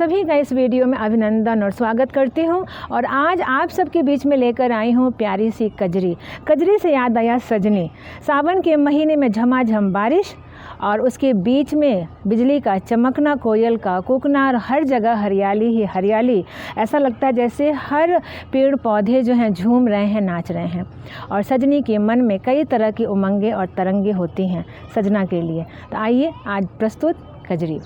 सभी का इस वीडियो में अभिनंदन और स्वागत करती हूँ। और आज आप सबके बीच में लेकर आई हूँ प्यारी सी कजरी। कजरी से याद आया सजनी। सावन के महीने में झमाझम बारिश और उसके बीच में बिजली का चमकना, कोयल का कूकना और हर जगह हरियाली ही हरियाली। ऐसा लगता है जैसे हर पेड़ पौधे जो हैं झूम रहे हैं, नाच रहे हैं। और सजनी के मन में कई तरह की उमंगें और तरंगे होती हैं सजना के लिए। तो आइए आज प्रस्तुत कजरी।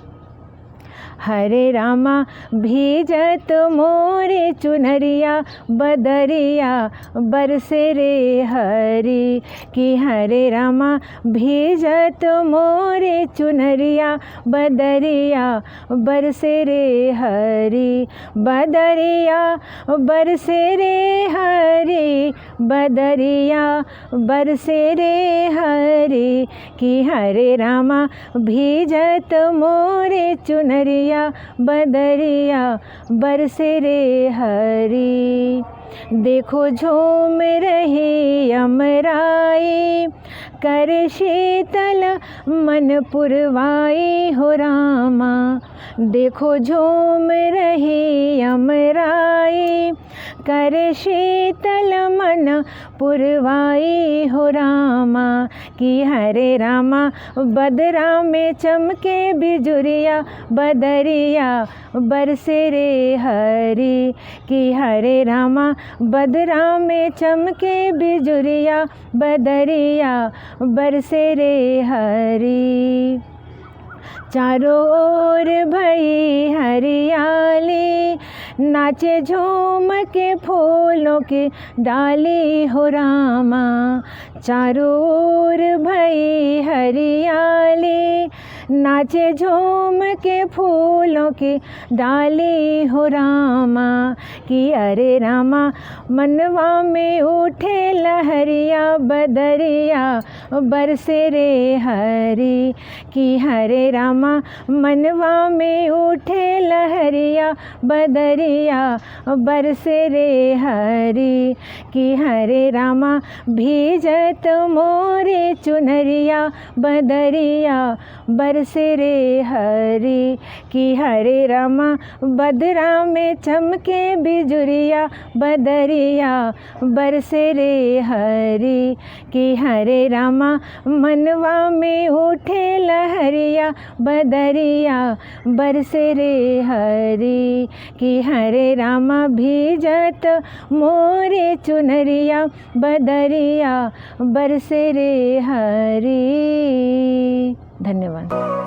हरे रामा भीजत मोरे चुनरिया, बदरिया बरसे रे हरी। कि हरे रामा भीजत मोरे चुनरिया, बदरिया बरसे रे हरी। बदरिया बरसे रे हरी, बदरिया बरसे रे हरी। कि हरे रामा भीजत मोरे चुनरिया, बदरिया बरसे रे हरी। देखो झूम रही अमराई, कर शीतल मन पुरवाई हो रामा। देखो झूम रही अमराई, कर शीतल मन पुरवाई हो रामा। कि हरे रामा बदरा में चमके बिजुरिया, बदरिया बरसे रे हरी। कि हरे रामा बदरा में चमके बिजुरिया, बदरिया बरसे रे हरी। चारों ओर भई हरियाली, नाचे झूम के फूलों की डाली हो रामा। चारों ओर भई हरियाली, नाचे झूम के फूलों की डाली हो रामा। कि अरे रामा मनवा में उठे लहरिया, बदरिया बरसे रे हरी। कि हरे रामा मनवा में उठे लहरिया, बदरिया बरसे रे हरी। कि हरे रामा भीजत मोरे चुनरिया, बदरिया बरसे रे हरी। कि हरे रामा बदरा में चमके बिजुरिया, बदरिया बरसे रे हरी। कि हरे रामा मनवा में उठे लहरिया, बदरिया बरसे रे हरी। कि हरे रामा भीजत मोरे चुनरिया, बदरिया बरसे रे हरी। धन्यवाद।